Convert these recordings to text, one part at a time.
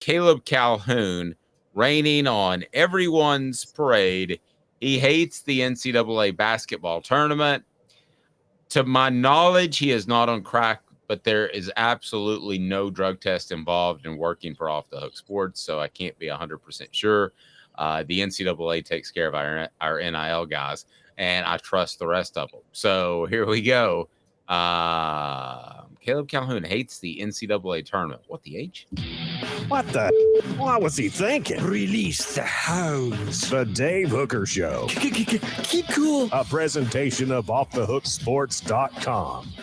Caleb Calhoun, raining on everyone's parade. He hates the NCAA basketball tournament. To my knowledge, he is not on crack, but there is absolutely no drug test involved in working for Off the Hook Sports, so I can't be 100% sure. The NCAA takes care of our NIL guys, and I trust the rest of them. So here we go. Caleb Calhoun hates the NCAA tournament. What the H? What the? What was he thinking? Release the hounds. The Dave Hooker Show. Keep cool. A presentation of OffTheHookSports.com.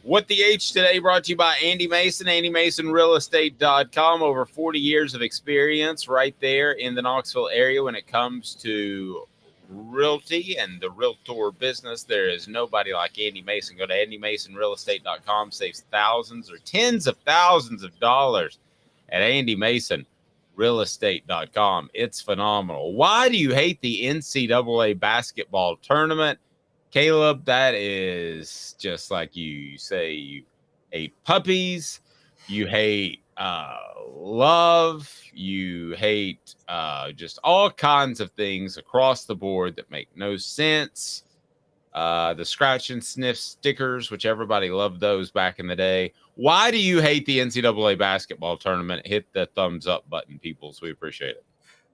What the H today brought to you by Andy Mason, AndyMasonRealEstate.com. Over 40 years of experience right there in the Knoxville area when it comes to realty and the realtor business. There is nobody like Andy Mason. Go to AndyMasonRealEstate.com. Saves thousands or tens of thousands of dollars at AndyMasonRealEstate.com. It's phenomenal. Why do you hate the NCAA basketball tournament? Caleb, that is just like you say you hate puppies, you hate love, you hate just all kinds of things across the board that make no sense. The scratch and sniff stickers, which everybody loved those back in the day. Why do you hate the NCAA basketball tournament? Hit the thumbs up button, peoples. We appreciate it.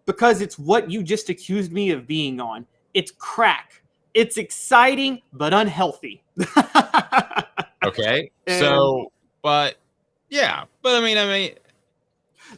Because it's what you just accused me of being on. It's crack. It's exciting, but unhealthy. Okay. So, but I mean,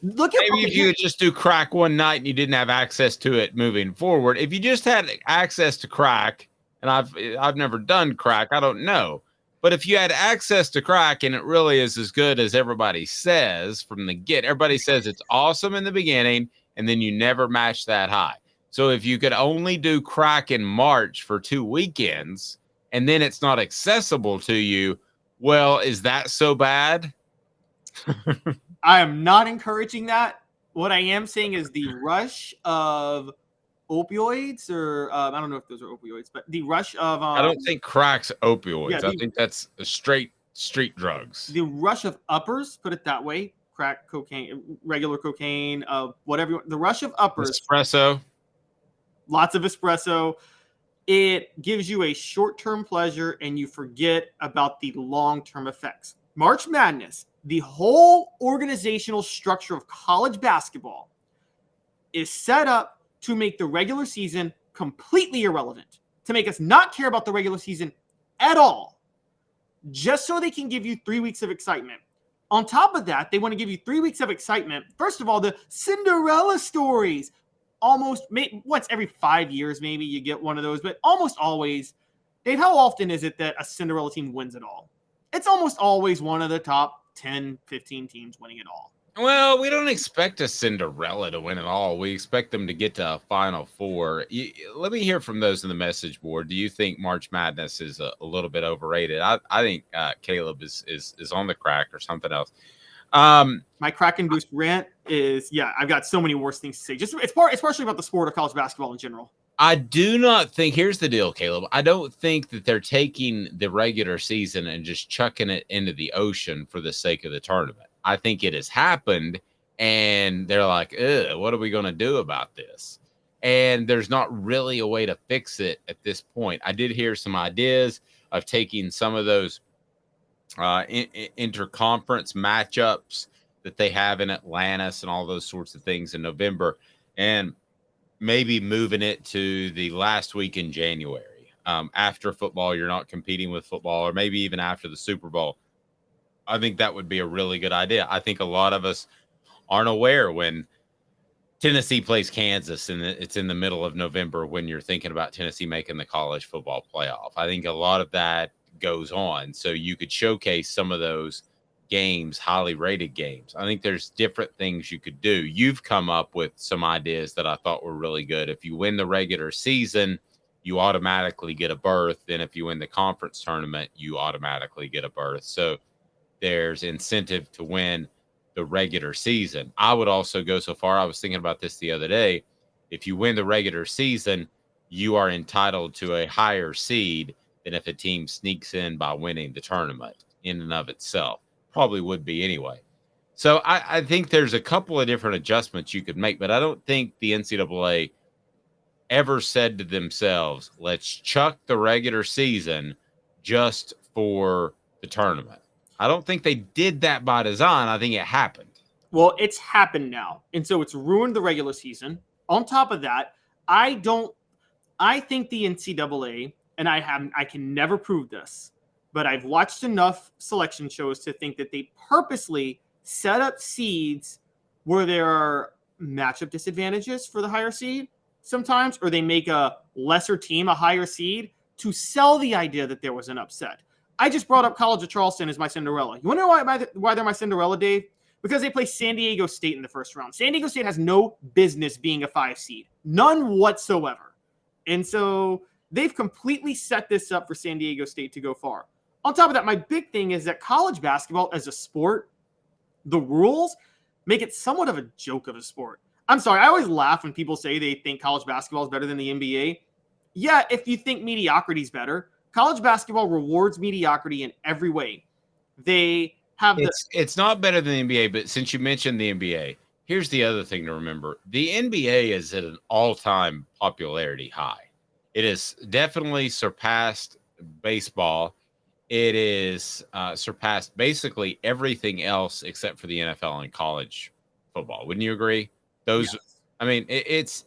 look at maybe if you could just do crack one night and you didn't have access to it moving forward. If you just had access to crack, and I've never done crack, I don't know. But if you had access to crack and it really is as good as everybody says from the get, everybody says it's awesome in the beginning, and then you never match that high. So if you could only do crack in March for 2 weekends and then it's not accessible to you, well, is that so bad? I am not encouraging that. What I am saying is the rush of opioids, or I don't know if those are opioids, but the rush of I don't think crack's opioids. Yeah, I think that's straight street drugs. The rush of uppers, put it that way, crack, cocaine, regular cocaine, whatever. The rush of uppers. Espresso. Lots of espresso. It gives you a short-term pleasure and you forget about the long-term effects. March Madness, the whole organizational structure of college basketball, is set up to make the regular season completely irrelevant, to make us not care about the regular season at all, just so they can give you 3 weeks of excitement. On top of that, they want to give you 3 weeks of excitement. First of all, the Cinderella stories. Almost once every 5 years, maybe you get one of those, but almost always. Dave, how often is it that a Cinderella team wins it all? It's almost always one of the top 10, 15 teams winning it all. Well, we don't expect a Cinderella to win it all. We expect them to get to a Final Four. Let me hear from those in the message board. Do you think March Madness is a little bit overrated? I think Caleb is on the crack or something else. My crack-induced rant is, I've got so many worse things to say. Just it's partially about the sport of college basketball in general. I do not think, here's the deal, Caleb. I don't think that they're taking the regular season and just chucking it into the ocean for the sake of the tournament. I think it has happened, and they're like, what are we going to do about this? And there's not really a way to fix it at this point. I did hear some ideas of taking some of those interconference matchups that they have in Atlantis and all those sorts of things in November, and maybe moving it to the last week in January. After football, you're not competing with football, or maybe even after the Super Bowl. I think that would be a really good idea. I think a lot of us aren't aware when Tennessee plays Kansas and it's in the middle of November when you're thinking about Tennessee making the college football playoff. I think a lot of that goes on. So you could showcase some of those games, highly rated games. I think there's different things you could do. You've come up with some ideas that I thought were really good. If you win the regular season, you automatically get a berth. Then if you win the conference tournament, you automatically get a berth. So there's incentive to win the regular season. I would also go so far. I was thinking about this the other day. If you win the regular season, you are entitled to a higher seed than if a team sneaks in by winning the tournament in and of itself. Probably would be anyway. So I think there's a couple of different adjustments you could make, but I don't think the NCAA ever said to themselves, let's chuck the regular season just for the tournament. I don't think they did that by design. I think it happened. Well, it's happened now. And so it's ruined the regular season. On top of that, I think the NCAA, and I can never prove this, but I've watched enough selection shows to think that they purposely set up seeds where there are matchup disadvantages for the higher seed sometimes, or they make a lesser team a higher seed to sell the idea that there was an upset. I just brought up College of Charleston as my Cinderella. You want to know why they're my Cinderella, Dave? Because they play San Diego State in the first round. San Diego State has no business being a 5 seed. None whatsoever. And so they've completely set this up for San Diego State to go far. On top of that, my big thing is that college basketball as a sport, the rules make it somewhat of a joke of a sport. I'm sorry, I always laugh when people say they think college basketball is better than the NBA. Yeah, if you think mediocrity is better, college basketball rewards mediocrity in every way. They have it's not better than the NBA, but since you mentioned the NBA, here's the other thing to remember. The NBA is at an all-time popularity high. It has definitely surpassed baseball. It is surpassed basically everything else except for the NFL and college football. Wouldn't you agree? Those, yes. I mean, it's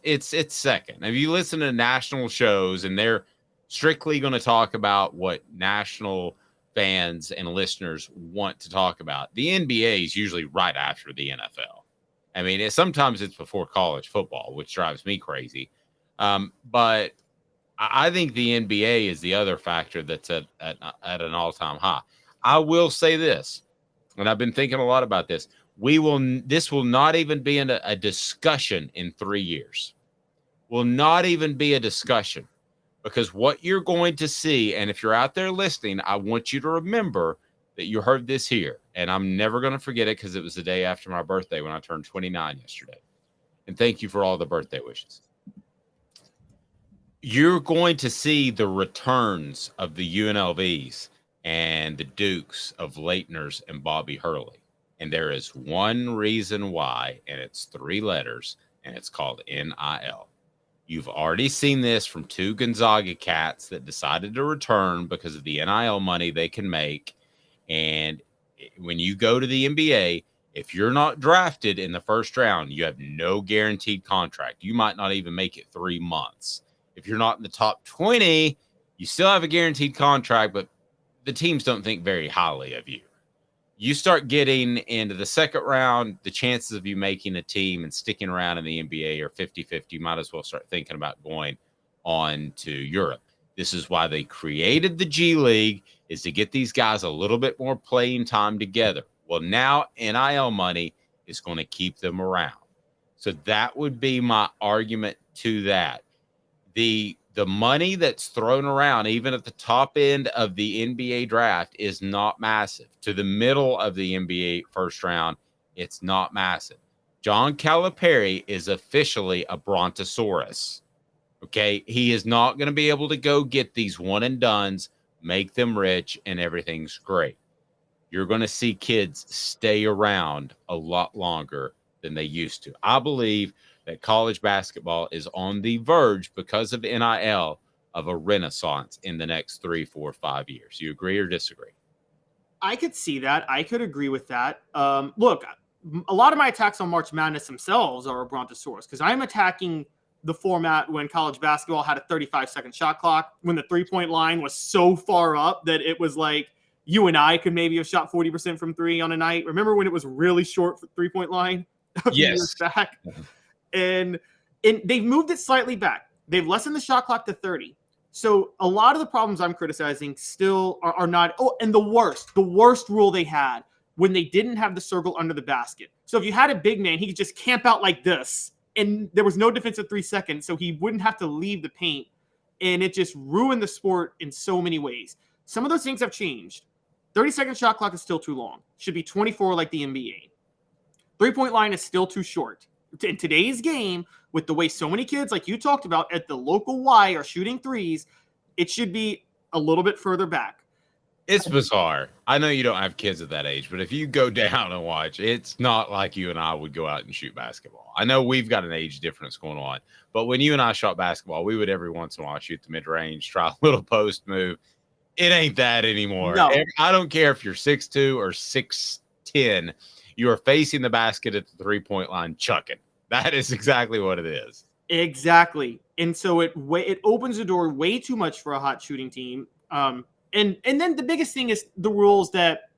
second. If you listen to national shows and they're strictly going to talk about what national fans and listeners want to talk about, the NBA is usually right after the NFL. I mean, sometimes it's before college football, which drives me crazy. But I think the NBA is the other factor that's at an all-time high. I will say this, and I've been thinking a lot about this. This will not even be in a discussion in 3 years. Will not even be a discussion, because what you're going to see, and if you're out there listening, I want you to remember that you heard this here, and I'm never going to forget it because it was the day after my birthday when I turned 29 yesterday. And thank you for all the birthday wishes. You're going to see the returns of the UNLVs and the Dukes of Leitners and Bobby Hurley. And there is one reason why, and it's 3 letters, and it's called NIL. You've already seen this from 2 Gonzaga cats that decided to return because of the NIL money they can make. And when you go to the NBA, if you're not drafted in the first round, you have no guaranteed contract. You might not even make it 3 months. If you're not in the top 20, you still have a guaranteed contract, but the teams don't think very highly of you. You start getting into the second round, the chances of you making a team and sticking around in the NBA are 50-50. You might as well start thinking about going on to Europe. This is why they created the G League, is to get these guys a little bit more playing time together. Well, now NIL money is going to keep them around. So that would be my argument to that. The money that's thrown around, even at the top end of the NBA draft, is not massive. To the middle of the NBA first round, it's not massive. John Calipari is officially a brontosaurus. Okay, he is not going to be able to go get these one and dones, make them rich, and everything's great. You're going to see kids stay around a lot longer than they used to. I believe that college basketball is on the verge, because of NIL, of a renaissance in the next 3, 4, 5 years. You agree or disagree? I could see that. I could agree with that. Look, a lot of my attacks on March Madness themselves are a brontosaurus, because I'm attacking the format when college basketball had a 35-second shot clock, when the three-point line was so far up that it was like you and I could maybe have shot 40% from 3 on a night. Remember when it was really short for three-point line a few years back? And they've moved it slightly back. They've lessened the shot clock to 30. So a lot of the problems I'm criticizing still are not. Oh, and the worst rule they had when they didn't have the circle under the basket. So if you had a big man, he could just camp out like this, and there was no defensive 3 seconds, so he wouldn't have to leave the paint. And it just ruined the sport in so many ways. Some of those things have changed. 30-second shot clock is still too long. Should be 24 like the NBA. Three-point line is still too short. In today's game, with the way so many kids, like you talked about, at the local Y are shooting threes, it should be a little bit further back. It's bizarre. I know you don't have kids at that age, but if you go down and watch, it's not like you and I would go out and shoot basketball. I know we've got an age difference going on, but when you and I shot basketball, we would every once in a while shoot the mid range, try a little post move. It ain't that anymore. No. I don't care if you're 6'2" or 6'10", you are facing the basket at the 3-point line, chucking. That is exactly what it is. Exactly. And so it opens the door way too much for a hot shooting team. And then the biggest thing is the rules that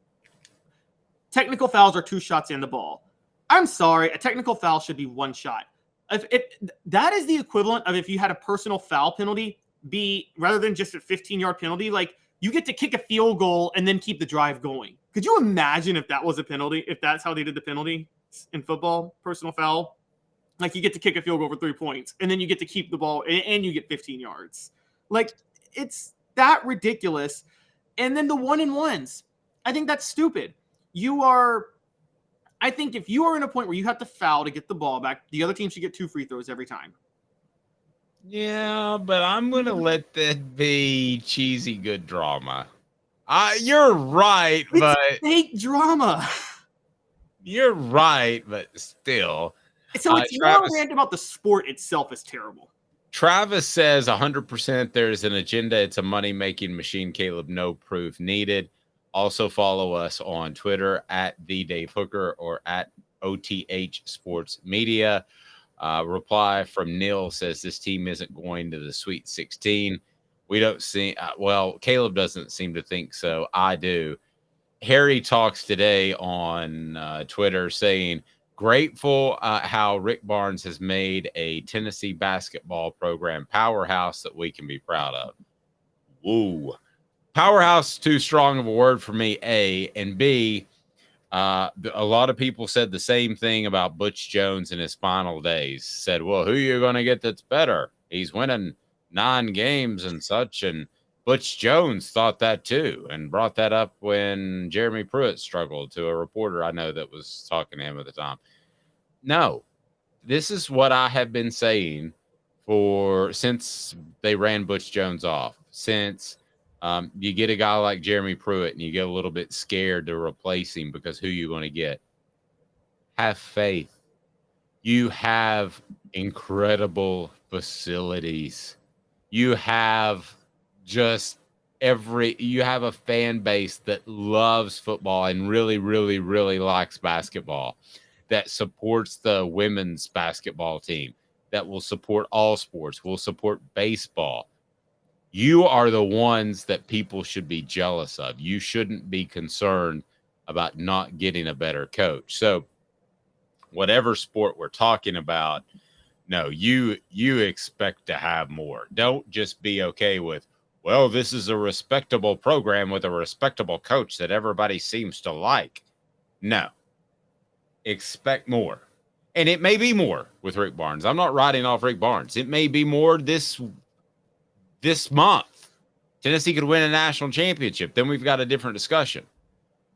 technical fouls are 2 shots in the ball. I'm sorry, a technical foul should be 1 shot. If that is the equivalent of if you had a personal foul penalty be rather than just a 15-yard penalty, like you get to kick a field goal and then keep the drive going. Could you imagine if that was a penalty, if that's how they did the penalty in football, personal foul? Like you get to kick a field goal for 3 points and then you get to keep the ball and you get 15 yards. Like it's that ridiculous. And then the 1-and-1s. I think that's stupid. I think if you are in a point where you have to foul to get the ball back, the other team should get 2 free throws every time. Yeah, but I'm going to let that be cheesy good drama. You're right, but fake drama. You're right, but still. So it's more rant about the sport itself is terrible. Travis says 100% there's an agenda. It's a money-making machine, Caleb. No proof needed. Also follow us on Twitter at the Dave Hooker or at OTH Sports Media. Reply from Neil says this team isn't going to the Sweet 16. We don't see Caleb doesn't seem to think so. I do. Harry talks today on Twitter saying, grateful how Rick Barnes has made a Tennessee basketball program powerhouse that we can be proud of. Woo. Powerhouse is too strong of a word for me, A. And B, a lot of people said the same thing about Butch Jones in his final days. Said, well, who are you going to get that's better? He's winning 9 games and such. And Butch Jones thought that too and brought that up when Jeremy Pruitt struggled to a reporter I know that was talking to him at the time. No, this is what I have been saying since they ran Butch Jones off, since you get a guy like Jeremy Pruitt and you get a little bit scared to replace him because who you're going to get. Have faith. You have incredible facilities. You have you have a fan base that loves football and really, really, really likes basketball, that supports the women's basketball team, that will support all sports, will support baseball. You are the ones that people should be jealous of. You shouldn't be concerned about not getting a better coach. So whatever sport we're talking about, no, you expect to have more. Don't just be okay with, well, this is a respectable program with a respectable coach that everybody seems to like. No. Expect more. And it may be more with Rick Barnes. I'm not writing off Rick Barnes. It may be more this month. Tennessee could win a national championship. Then we've got a different discussion.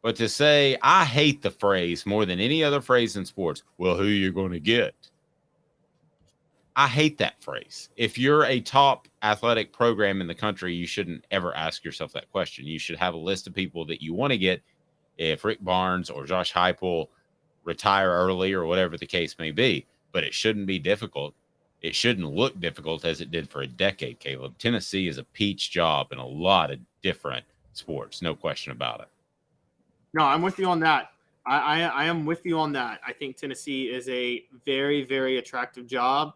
But to say, I hate the phrase more than any other phrase in sports, well, who are you going to get? I hate that phrase. If you're a top athletic program in the country, you shouldn't ever ask yourself that question. You should have a list of people that you want to get if Rick Barnes or Josh Heupel retire early or whatever the case may be. But it shouldn't be difficult. It shouldn't look difficult as it did for a decade, Caleb. Tennessee is a peach job in a lot of different sports. No question about it. No, I'm with you on that. I am with you on that. I think Tennessee is a very, very attractive job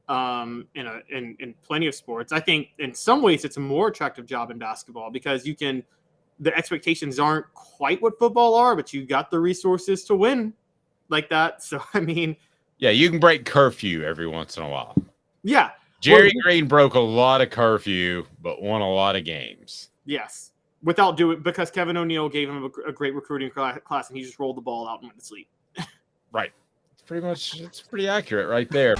in plenty of sports. I think in some ways it's a more attractive job in basketball because the expectations aren't quite what football are, but you got the resources to win like that. So, I mean, yeah, you can break curfew every once in a while. Yeah. Jerry Green broke a lot of curfew, but won a lot of games. Yes. Because Kevin O'Neal gave him a great recruiting class and he just rolled the ball out and went to sleep. Right. It's pretty accurate right there.